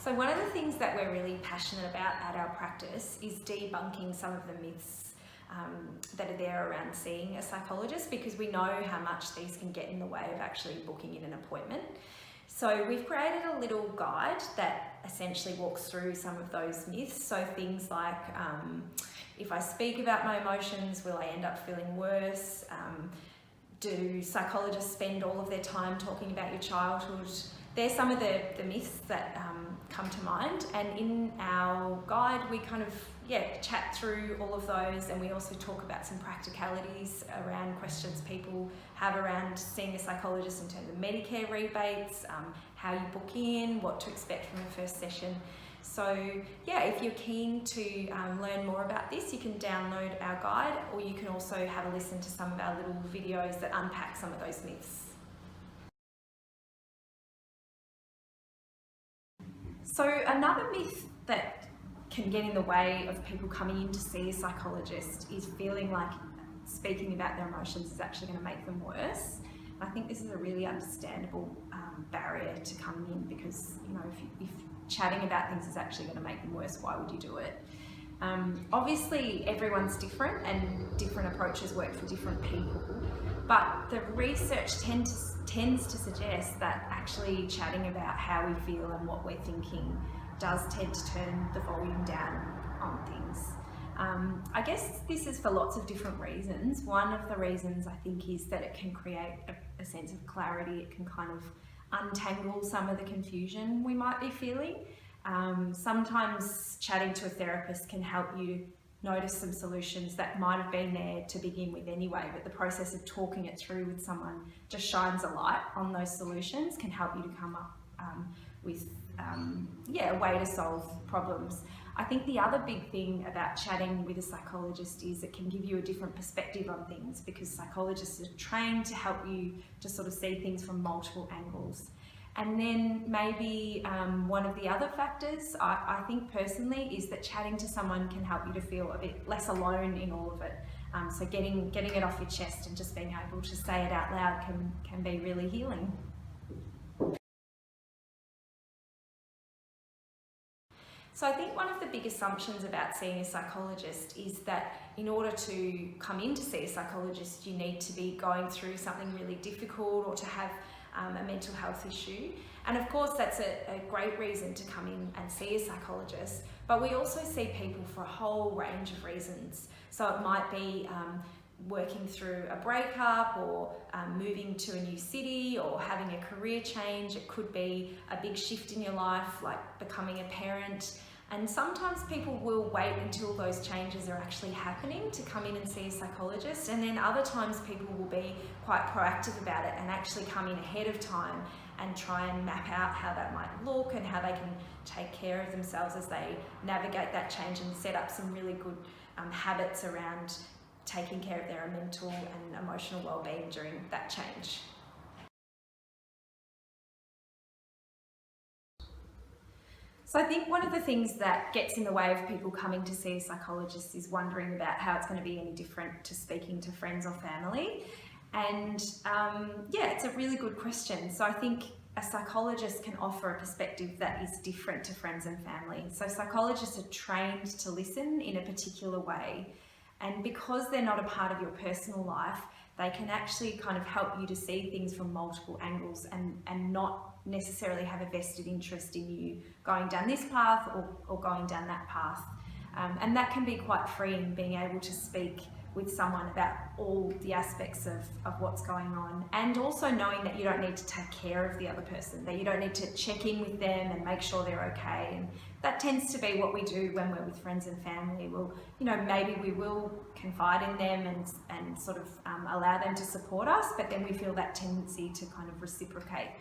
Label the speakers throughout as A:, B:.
A: So one of the things that we're really passionate about at our practice is debunking some of the myths that are there around seeing a psychologist, because we know how much these can get in the way of actually booking in an appointment. So we've created a little guide that essentially walks through some of those myths. So things like, if I speak about my emotions, will I end up feeling worse? Do psychologists spend all of their time talking about your childhood? There's some of the myths that come to mind, and in our guide we kind of chat through all of those, and we also talk about some practicalities around questions people have around seeing a psychologist in terms of Medicare rebates, how you book in, what to expect from the first session. So yeah, if you're keen to learn more about this, you can download our guide, or you can also have a listen to some of our little videos that unpack some of those myths. So another myth that can get in the way of people coming in to see a psychologist is feeling like speaking about their emotions is actually going to make them worse. I think this is a really understandable barrier to coming in, because if chatting about things is actually going to make them worse, why would you do it? Obviously everyone's different and different approaches work for different people, but the research tends to suggest that actually chatting about how we feel and what we're thinking does tend to turn the volume down on things. I guess this is for lots of different reasons. One of the reasons I think is that it can create a sense of clarity. It can kind of untangle some of the confusion we might be feeling. Sometimes chatting to a therapist can help you notice some solutions that might have been there to begin with anyway, but the process of talking it through with someone just shines a light on those solutions, can help you to come up with a way to solve problems. I think the other big thing about chatting with a psychologist is it can give you a different perspective on things, because psychologists are trained to help you to sort of see things from multiple angles. And then maybe one of the other factors, I think personally, is that chatting to someone can help you to feel a bit less alone in all of it. So getting it off your chest and just being able to say it out loud can be really healing. So I think one of the big assumptions about seeing a psychologist is that in order to come in to see a psychologist, you need to be going through something really difficult or to have a mental health issue. And of course that's a great reason to come in and see a psychologist, but we also see people for a whole range of reasons. So it might be working through a breakup, or moving to a new city, or having a career change. It could be a big shift in your life, like becoming a parent. And sometimes people will wait until those changes are actually happening to come in and see a psychologist, and then other times people will be quite proactive about it and actually come in ahead of time and try and map out how that might look and how they can take care of themselves as they navigate that change, and set up some really good habits around taking care of their mental and emotional well-being during that change. So I think one of the things that gets in the way of people coming to see a psychologist is wondering about how it's going to be any different to speaking to friends or family. And it's a really good question. So I think a psychologist can offer a perspective that is different to friends and family. So psychologists are trained to listen in a particular way. And because they're not a part of your personal life, they can actually kind of help you to see things from multiple angles and not necessarily have a vested interest in you going down this path or going down that path. And that can be quite freeing, being able to speak with someone about all the aspects of what's going on, and also knowing that you don't need to take care of the other person, that you don't need to check in with them and make sure they're okay. And that tends to be what we do when we're with friends and family. We'll, maybe we will confide in them and sort of allow them to support us, but then we feel that tendency to kind of reciprocate.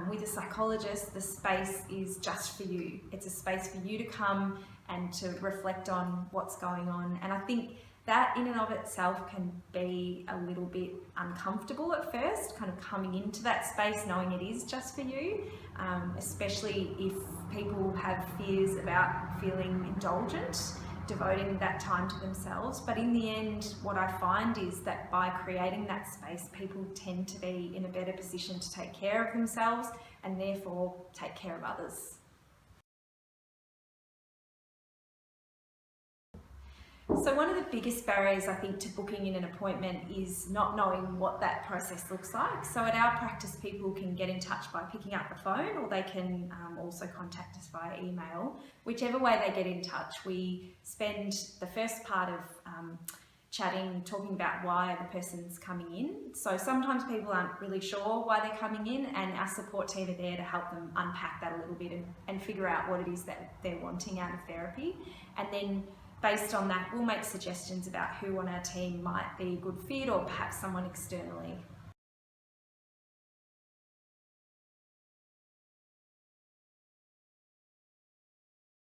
A: With a psychologist, the space is just for you. It's a space for you to come and to reflect on what's going on. And I think that in and of itself can be a little bit uncomfortable at first, kind of coming into that space knowing it is just for you, especially if people have fears about feeling indulgent, devoting that time to themselves. But in the end, what I find is that by creating that space, people tend to be in a better position to take care of themselves and therefore take care of others. So one of the biggest barriers, I think, to booking in an appointment is not knowing what that process looks like. So at our practice, people can get in touch by picking up the phone, or they can also contact us via email. Whichever way they get in touch, we spend the first part of chatting, talking about why the person's coming in. So sometimes people aren't really sure why they're coming in, and our support team are there to help them unpack that a little bit and figure out what it is that they're wanting out of therapy. And then based on that, we'll make suggestions about who on our team might be a good fit, or perhaps someone externally